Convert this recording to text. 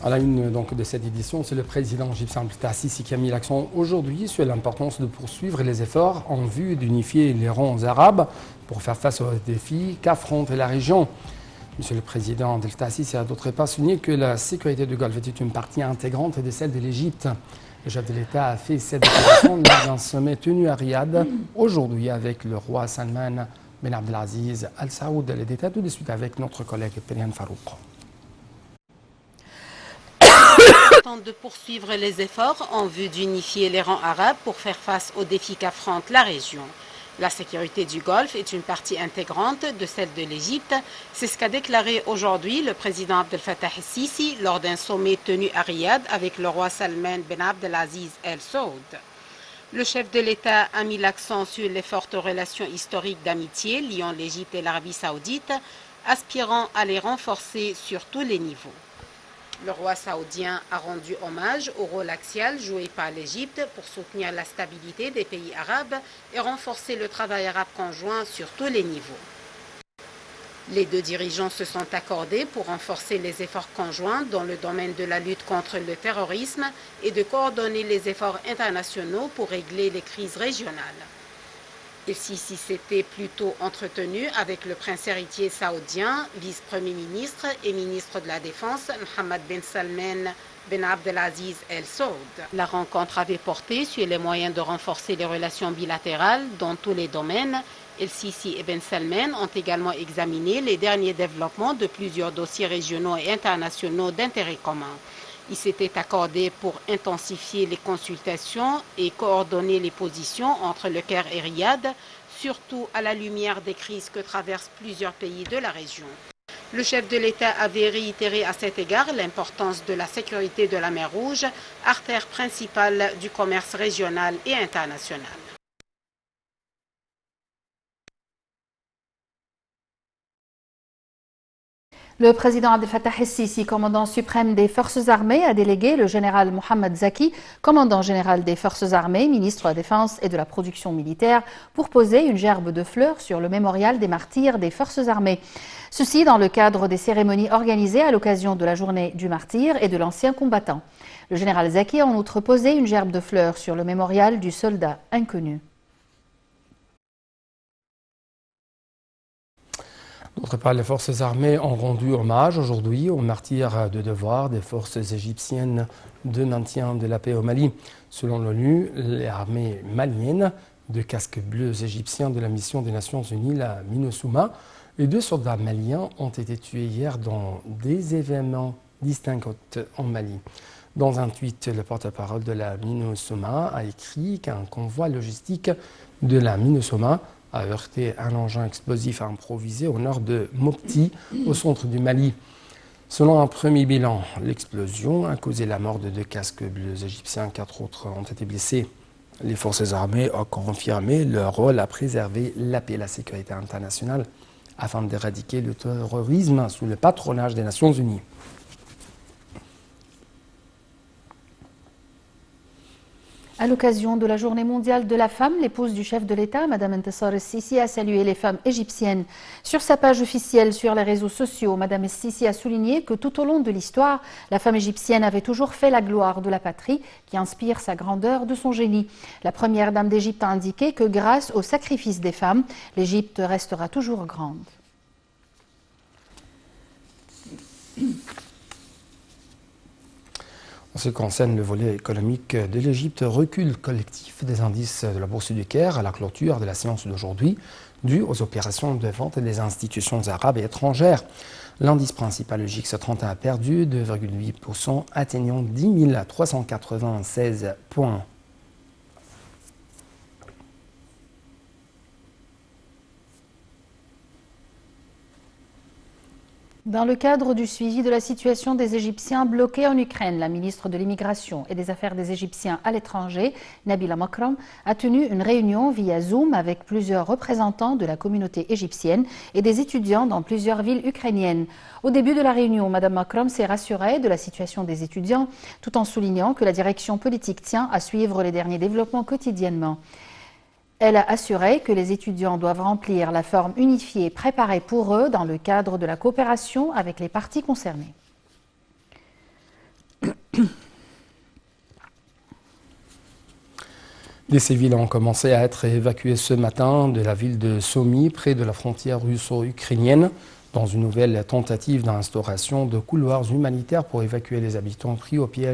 À la une donc, de cette édition, c'est le président égyptien Abdel Fattah el-Sisi qui a mis l'accent aujourd'hui sur l'importance de poursuivre les efforts en vue d'unifier les rangs arabes pour faire face aux défis qu'affronte la région. Monsieur le président Abdel Fattah el-Sisi a d'autre part souligné que la sécurité du Golfe était une partie intégrante de celle de l'Égypte. Le chef de l'État a fait cette déclaration lors d'un sommet tenu à Riyad aujourd'hui avec le roi Salman Ben Abdelaziz Al Saoud. Les détails tout de suite avec notre collègue Perihan Farouk. De poursuivre les efforts en vue d'unifier les rangs arabes pour faire face aux défis qu'affronte la région. La sécurité du Golfe est une partie intégrante de celle de l'Égypte. C'est ce qu'a déclaré aujourd'hui le président Abdel Fattah el-Sisi lors d'un sommet tenu à Riyad avec le roi Salman Ben Abdelaziz Al Saoud. Le chef de l'État a mis l'accent sur les fortes relations historiques d'amitié liant l'Égypte et l'Arabie saoudite, aspirant à les renforcer sur tous les niveaux. Le roi saoudien a rendu hommage au rôle axial joué par l'Égypte pour soutenir la stabilité des pays arabes et renforcer le travail arabe conjoint sur tous les niveaux. Les deux dirigeants se sont accordés pour renforcer les efforts conjoints dans le domaine de la lutte contre le terrorisme et de coordonner les efforts internationaux pour régler les crises régionales. El-Sisi s'était plutôt entretenu avec le prince héritier saoudien, vice-premier ministre et ministre de la Défense, Mohammed Ben Salman Ben Abdelaziz Al Saoud. La rencontre avait porté sur les moyens de renforcer les relations bilatérales dans tous les domaines. El-Sisi et Ben Salman ont également examiné les derniers développements de plusieurs dossiers régionaux et internationaux d'intérêt commun. Ils s'étaient accordés pour intensifier les consultations et coordonner les positions entre le Caire et Riyad, surtout à la lumière des crises que traversent plusieurs pays de la région. Le chef de l'État avait réitéré à cet égard l'importance de la sécurité de la mer Rouge, artère principale du commerce régional et international. Le président Abdel Fattah el-Sisi, commandant suprême des forces armées, a délégué le général Mohamed Zaki, commandant général des forces armées, ministre de la Défense et de la production militaire, pour poser une gerbe de fleurs sur le mémorial des martyrs des forces armées. Ceci dans le cadre des cérémonies organisées à l'occasion de la journée du martyr et de l'ancien combattant. Le général Zaki a en outre posé une gerbe de fleurs sur le mémorial du soldat inconnu. D'autre part, les forces armées ont rendu hommage aujourd'hui aux martyrs de devoir des forces égyptiennes de maintien de la paix au Mali. Selon l'ONU, les armées maliennes, deux casques bleus égyptiens de la mission des Nations Unies, la MINUSMA, et deux soldats maliens ont été tués hier dans des événements distincts en Mali. Dans un tweet, le porte-parole de la MINUSMA a écrit qu'un convoi logistique de la MINUSMA a heurté un engin explosif improvisé au nord de Mopti, au centre du Mali. Selon un premier bilan, l'explosion a causé la mort de deux casques bleus égyptiens, 4 autres ont été blessés. Les forces armées ont confirmé leur rôle à préserver la paix et la sécurité internationale afin d'éradiquer le terrorisme sous le patronage des Nations Unies. À l'occasion de la Journée mondiale de la femme, l'épouse du chef de l'État, Mme Intisar el-Sisi, a salué les femmes égyptiennes. Sur sa page officielle sur les réseaux sociaux, Mme el-Sisi a souligné que tout au long de l'histoire, la femme égyptienne avait toujours fait la gloire de la patrie qui inspire sa grandeur de son génie. La première dame d'Égypte a indiqué que grâce au sacrifice des femmes, l'Égypte restera toujours grande. En ce qui concerne le volet économique de l'Égypte, recul collectif des indices de la Bourse du Caire à la clôture de la séance d'aujourd'hui, dû aux opérations de vente des institutions arabes et étrangères. L'indice principal, le GIX 30, a perdu 2,8%, atteignant 10 396 points. Dans le cadre du suivi de la situation des Égyptiens bloqués en Ukraine, la ministre de l'Immigration et des Affaires des Égyptiens à l'étranger, Nabila Makram, a tenu une réunion via Zoom avec plusieurs représentants de la communauté égyptienne et des étudiants dans plusieurs villes ukrainiennes. Au début de la réunion, Mme Makram s'est rassurée de la situation des étudiants, tout en soulignant que la direction politique tient à suivre les derniers développements quotidiennement. Elle a assuré que les étudiants doivent remplir la forme unifiée préparée pour eux dans le cadre de la coopération avec les parties concernées. Des civils ont commencé à être évacués ce matin de la ville de Sumy, près de la frontière russo-ukrainienne, dans une nouvelle tentative d'instauration de couloirs humanitaires pour évacuer les habitants pris au piège.